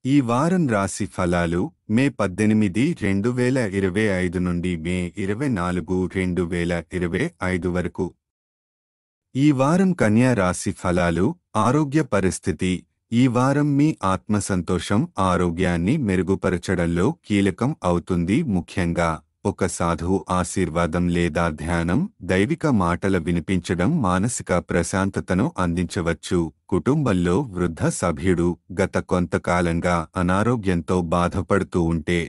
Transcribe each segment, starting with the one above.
ఈ వారం రాశి ఫలాలు మే 18, 2025 నుండి మే 24, 2025 వరకు. ఈ వారం కన్యా రాశి ఫలాలు. ఆరోగ్య పరిస్థితి. ఈ వారం మీ ఆత్మసంతోషం ఆరోగ్యాన్ని మెరుగుపరచడంలో కీలకం అవుతుంది. ముఖ్యంగా ఒక సాధువు ఆశీర్వాదం లేదా ధ్యానం, దైవిక మాటల వినిపించడం మానసిక ప్రశాంతతను అందించవచ్చు. కుటుంబంలో వృద్ధ సభ్యుడు గత కొంతకాలంగా అనారోగ్యంతో బాధపడుతూ ఉంటే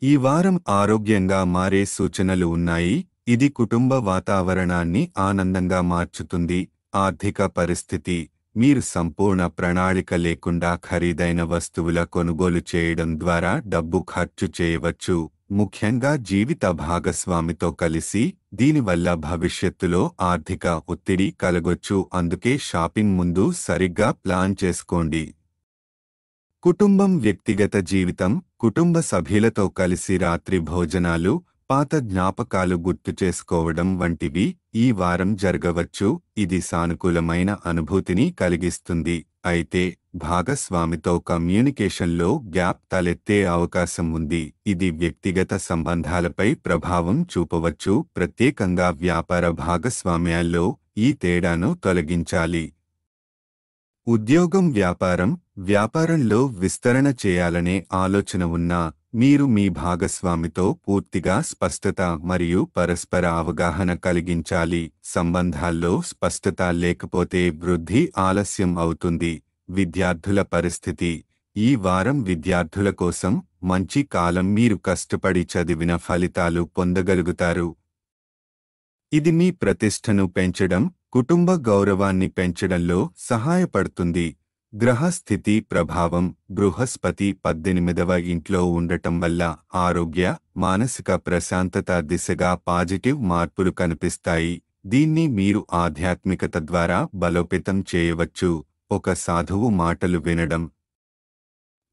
ఈ వారం ఆరోగ్యంగా మారే సూచనలు ఉన్నాయి. ఇది కుటుంబ వాతావరణాన్ని ఆనందంగా మార్చుతుంది. ఆర్థిక పరిస్థితి. మీరు సంపూర్ణ ప్రణాళిక లేకుండా ఖరీదైన వస్తువుల కొనుగోలు చేయడం ద్వారా డబ్బు ఖర్చు చేయవచ్చు, ముఖ్యంగా జీవిత భాగస్వామితో కలిసి. దీనివల్ల భవిష్యత్తులో ఆర్థిక ఒత్తిడి కలగొచ్చు. అందుకే షాపింగ్ ముందు సరిగ్గా ప్లాన్ చేసుకోండి. కుటుంబం. వ్యక్తిగత జీవితం. కుటుంబ సభ్యులతో కలిసి రాత్రి భోజనాలు, పాత జ్ఞాపకాలు గుర్తు చేసుకోవడం వంటివి ఈ వారం జరగవచ్చు. ఇది సానుకూలమైన అనుభూతిని కలిగిస్తుంది. అయితే భాగస్వామితో కమ్యూనికేషన్లో గ్యాప్ తలెత్తే అవకాశం ఉంది. ఇది వ్యక్తిగత సంబంధాలపై ప్రభావం చూపవచ్చు. ప్రత్యేకంగా వ్యాపార భాగస్వామ్యాల్లో ఈ తేడాను తొలగించాలి. ఉద్యోగం. వ్యాపారం. వ్యాపారంలో విస్తరణ చేయాలనే ఆలోచన ఉన్నా మీరు మీ భాగస్వామితో పూర్తిగా స్పష్టత మరియు పరస్పర అవగాహన కలిగించాలి. సంబంధాల్లో స్పష్టత లేకపోతే వృద్ధి ఆలస్యం అవుతుంది. విద్యార్థుల పరిస్థితి. ఈ వారం విద్యార్థుల కోసం మంచి కాలం. మీరు కష్టపడి చదివిన ఫలితాలు పొందగలుగుతారు. ఇది మీ ప్రతిష్టను పెంచడం, కుటుంబ గౌరవాన్ని పెంచడంలో సహాయపడుతుంది. గ్రహస్థితి ప్రభావం. బృహస్పతి 18వ ఇంట్లో ఉండటం వల్ల ఆరోగ్య, మానసిక ప్రశాంతత దిశగా పాజిటివ్ మార్పులు కనిపిస్తాయి. దీన్ని మీరు ఆధ్యాత్మికత ద్వారా బలోపేతం చేయవచ్చు. ఒక సాధువు మాటలు వినడం,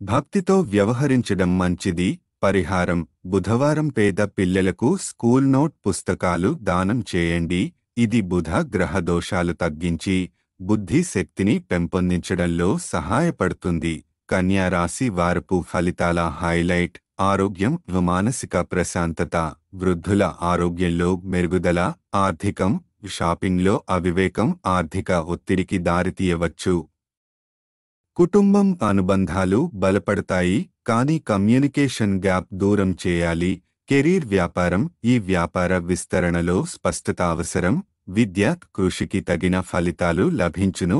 భక్తితో వ్యవహరించడం మంచిది. పరిహారం. బుధవారం పేద పిల్లలకు స్కూల్ నోట్ పుస్తకాలు దానం చేయండి. ఇది బుధ గ్రహ దోషాలు తగ్గించి బుద్ధి శక్తిని పెంపొందించడంలో సహాయపడుతుంది. కన్యా రాశి వారపు ఫలితాల హైలైట్. ఆరోగ్యం. మానసిక ప్రశాంతత. వృద్ధుల ఆరోగ్యంలో మెరుగుదల. ఆర్థికం. షాపింగ్లో అవివేకం ఆర్థిక ఒత్తిడికి దారితీయవచ్చు. కుటుంబం. అనుబంధాలు బలపడతాయి, కానీ కమ్యూనికేషన్ గ్యాప్ దూరం చేయాలి. కెరీర్. వ్యాపారం. ఈ వ్యాపార విస్తరణలో స్పష్టత అవసరం. విద్య. కృషికి తగిన ఫలితాలు లభించును.